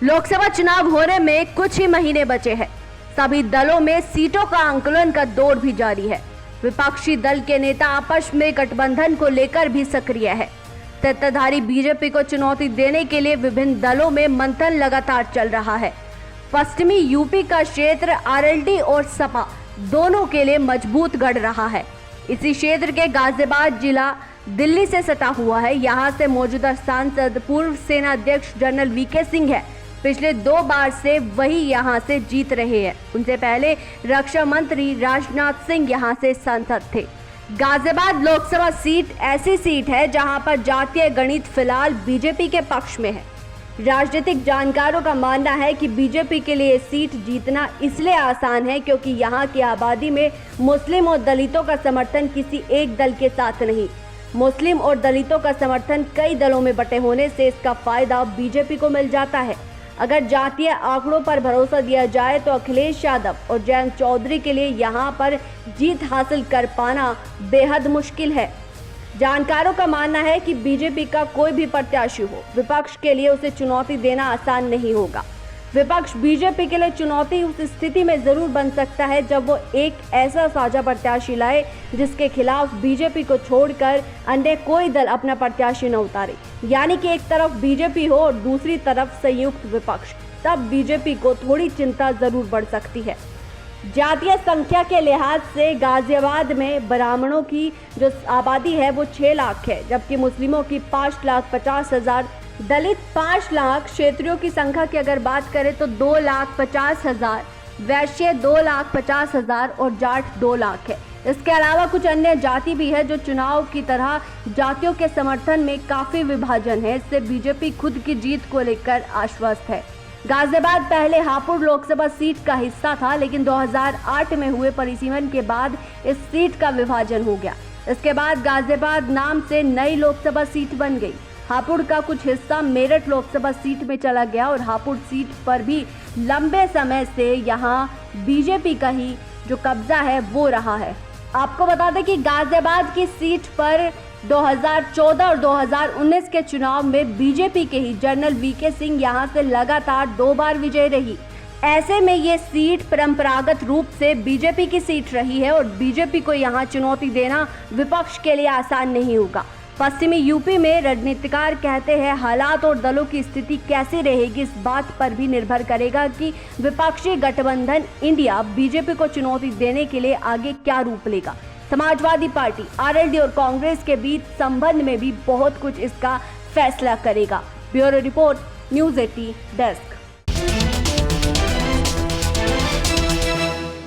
लोकसभा चुनाव होने में कुछ ही महीने बचे हैं। सभी दलों में सीटों का आंकलन का दौर भी जारी है। विपक्षी दल के नेता आपस में गठबंधन को लेकर भी सक्रिय है। सत्ताधारी बीजेपी को चुनौती देने के लिए विभिन्न दलों में मंथन लगातार चल रहा है। पश्चिमी यूपी का क्षेत्र आरएलडी और सपा दोनों के लिए मजबूत गढ़ रहा है। इसी क्षेत्र के गाजियाबाद जिला दिल्ली से सटा हुआ है। यहाँ से मौजूदा सांसद पूर्व सेना अध्यक्ष जनरल वीके सिंह है। पिछले 2 बार से वही यहाँ से जीत रहे हैं। उनसे पहले रक्षा मंत्री राजनाथ सिंह यहाँ से सांसद थे। गाजियाबाद लोकसभा सीट ऐसी सीट है जहाँ पर जातीय गणित फिलहाल बीजेपी के पक्ष में है। राजनीतिक जानकारों का मानना है कि बीजेपी के लिए सीट जीतना इसलिए आसान है क्योंकि यहाँ की आबादी में मुस्लिम और दलितों का समर्थन किसी एक दल के साथ नहीं। मुस्लिम और दलितों का समर्थन कई दलों में बंटे होने से इसका फायदा बीजेपी को मिल जाता है। अगर जातीय आंकड़ों पर भरोसा दिया जाए तो अखिलेश यादव और जयंत चौधरी के लिए यहाँ पर जीत हासिल कर पाना बेहद मुश्किल है। जानकारों का मानना है कि बीजेपी का कोई भी प्रत्याशी हो, विपक्ष के लिए उसे चुनौती देना आसान नहीं होगा। विपक्ष बीजेपी के लिए चुनौती उस स्थिति में जरूर बन सकता है जब वो एक ऐसा साझा प्रत्याशी लाए जिसके खिलाफ बीजेपी को छोड़कर अन्य कोई दल अपना प्रत्याशी न उतारे, यानी कि एक तरफ बीजेपी हो और दूसरी तरफ संयुक्त विपक्ष। तब बीजेपी को थोड़ी चिंता जरूर बढ़ सकती है। जातीय संख्या के लिहाज से गाजियाबाद में ब्राह्मणों की जो आबादी है वो 6 लाख है, जबकि मुस्लिमों की 5,50,000, दलित 5 लाख, क्षेत्रियों की संख्या की अगर बात करें तो 2,50,000, वैश्य 2,50,000 और जाट 2 लाख है। इसके अलावा कुछ अन्य जाति भी है जो चुनाव की तरह जातियों के समर्थन में काफी विभाजन है। इससे बीजेपी खुद की जीत को लेकर आश्वस्त है। गाजियाबाद पहले हापुड़ लोकसभा सीट का हिस्सा था, लेकिन 2008 में हुए परिसीमन के बाद इस सीट का विभाजन हो गया। इसके बाद गाजियाबाद नाम से नई लोकसभा सीट बन गई। हापुड़ का कुछ हिस्सा मेरठ लोकसभा सीट में चला गया और हापुड़ सीट पर भी लंबे समय से यहाँ बीजेपी का ही जो कब्जा है वो रहा है। आपको बता दें कि गाजियाबाद की सीट पर 2014 और 2019 के चुनाव में बीजेपी के ही जनरल वीके सिंह यहां से लगातार 2 बार विजयी रही। ऐसे में ये सीट परंपरागत रूप से बीजेपी की सीट रही है और बीजेपी को यहां चुनौती देना विपक्ष के लिए आसान नहीं होगा। पश्चिमी यूपी में रणनीतिकार कहते हैं हालात और दलों की स्थिति कैसी रहेगी इस बात पर भी निर्भर करेगा कि विपक्षी गठबंधन इंडिया बीजेपी को चुनौती देने के लिए आगे क्या रूप लेगा। समाजवादी पार्टी, आरएलडी और कांग्रेस के बीच संबंध में भी बहुत कुछ इसका फैसला करेगा। Bureau report, news 80 desk.